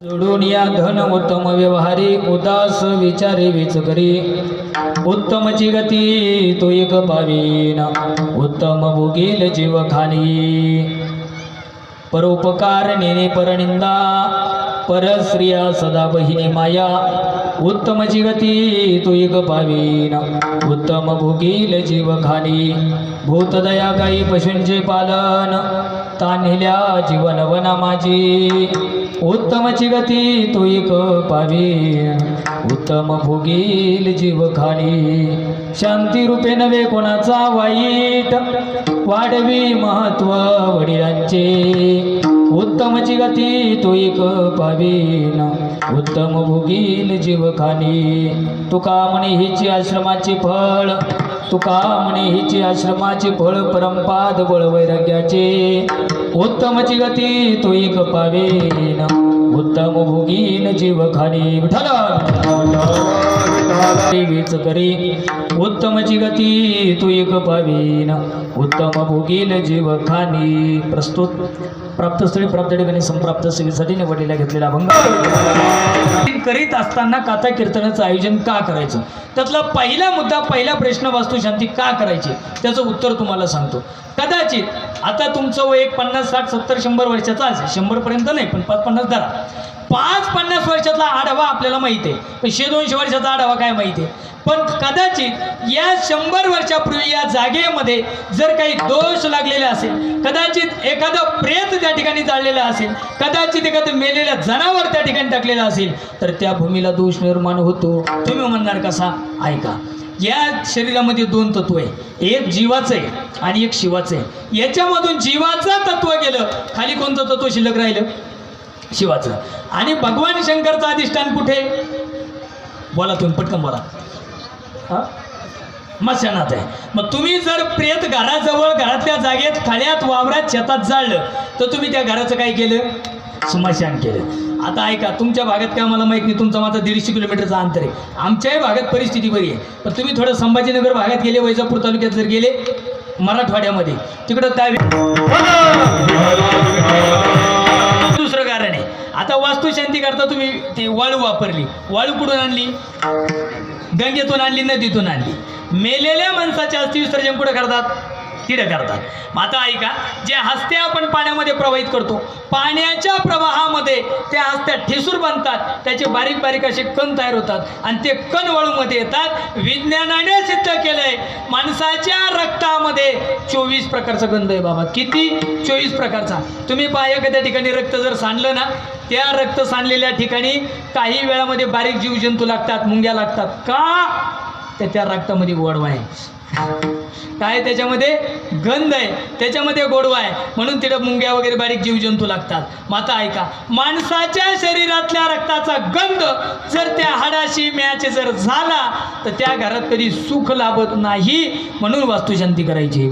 जोडून या धन उत्तम व्यवहारी उदास विचारे विच करी उत्तमची गती तो एक पावीन उत्तम भोगील जीव खाली परोपकार नेने परनिंदा परस्त्रिया सदा बहिणी माया उत्तमची गती तो एक पावीन उत्तम भोगील जीव खाली भूतदया गाई पशूंचे पालन तान्हिल्या जीवन वना माझी उत्तमची गती तो एक पावीन उत्तम भोगील जीव खाली शांती रूपे नव्हे कोणाचा वाईट वाढवी महत्व वडिलांचे उत्तमची गती तो एक पावीन उत्तम भोगील जीव खाली तुका म्हणे हिची आश्रमाची फळ तुका म्हणे हिची आश्रमाची फळ परमपाद बळ वैराग्याचे उत्तमची गती तो एक पावेन उत्तम भोगील जीव खाली विच करी उत्तमची गती तो एक पावेन उत्तम भोगील जीव खाली प्रस्तुत प्राप्तस्थळी प्राप्त ठिकाणी संप्राप्त सेवेसाठी निवडलेला घेतलेला अभंग करीत असताना कथा कीर्तनाचं आयोजन का करायचं त्यातला पहिला मुद्दा पहिला प्रश्न वास्तुशांती का करायची त्याचं उत्तर तुम्हाला सांगतो कदाचित आता तुमचं वय 50 60 70 100 वर्षाचा असेल 100 पर्यंत नाही पण 50 धरा 50 वर्षातला आढावा आपल्याला माहिती आहे पण 100-200 वर्षाचा आढावा काय माहिती आहे पण कदाचित या 100 वर्षापूर्वी या जागेमध्ये जर काही दोष लागलेले असेल कदाचित एखादं प्रेत त्या ठिकाणी जाळलेलं असेल कदाचित एखादं मेलेलं जनावर त्या ठिकाणी टाकलेलं असेल तर त्या भूमीला दोष निर्माण होतो तुम्ही म्हणणार कसा ऐका या शरीरामध्ये 2 तत्व आहे एक जीवाचं आहे आणि एक शिवाचं आहे याच्यामधून जीवाचं तत्व गेलं खाली कोणतं तत्व शिल्लक राहिलं शिवाचं आणि भगवान शंकरचं अधिष्ठान कुठे बोला तुम्ही पटकन बोला मशानात आहे मग तुम्ही जर प्रेत घराजवळ घरातल्या जागेत खळ्यात वावरात शेतात जाळलं तर तुम्ही त्या घराचं काय केलं स्मशान केलं आता ऐका तुमच्या भागात काय मला माहीत नाही तुमचा माझा 150 किलोमीटरचा अंतर आहे आमच्याही भागात परिस्थिती बरी आहे पण तुम्ही थोडं संभाजीनगर भागात गेले वैजापूर तालुक्यात जर गेले मराठवाड्यामध्ये तिकडं काय दुसरं कारण आहे आता वास्तुशांती करता तुम्ही ती वाळू वापरली वाळू कुठून आणली गंगेतून आणली नदीतून आणली मेलेल्या माणसाचे अस्थि विसर्जन कुठं करतात तिथं करतात मग आता ऐका जे हस्त्या आपण पाण्यामध्ये प्रवाहित करतो पाण्याच्या प्रवाहामध्ये त्या हस्त्या ठिसूर बनतात त्याचे बारीक बारीक असे कण तयार होतात आणि ते कण वाळूमध्ये येतात विज्ञानाने सिद्ध केलंय माणसाच्या रक्तामध्ये 24 प्रकारचा गंध आहे बाबा किती 24 प्रकारचा तुम्ही पहा एखाद्या ठिकाणी रक्त जर सांडलं ना त्या रक्त सांडलेल्या ठिकाणी काही वेळामध्ये बारीक जीवजंतू लागतात मुंग्या लागतात का त्या रक्तामध्ये गोडवा आहे काय त्याच्यामध्ये गंध आहे त्याच्यामध्ये गोडवा आहे म्हणून तिथं मुंग्या वगैरे बारीक जीवजंतू लागतात माता ऐका माणसाच्या शरीरातल्या रक्ताचा गंध जर त्या हाडाशी मॅच जर झाला तर त्या घरात कधी सुख लाभत नाही म्हणून वास्तुशांती करायची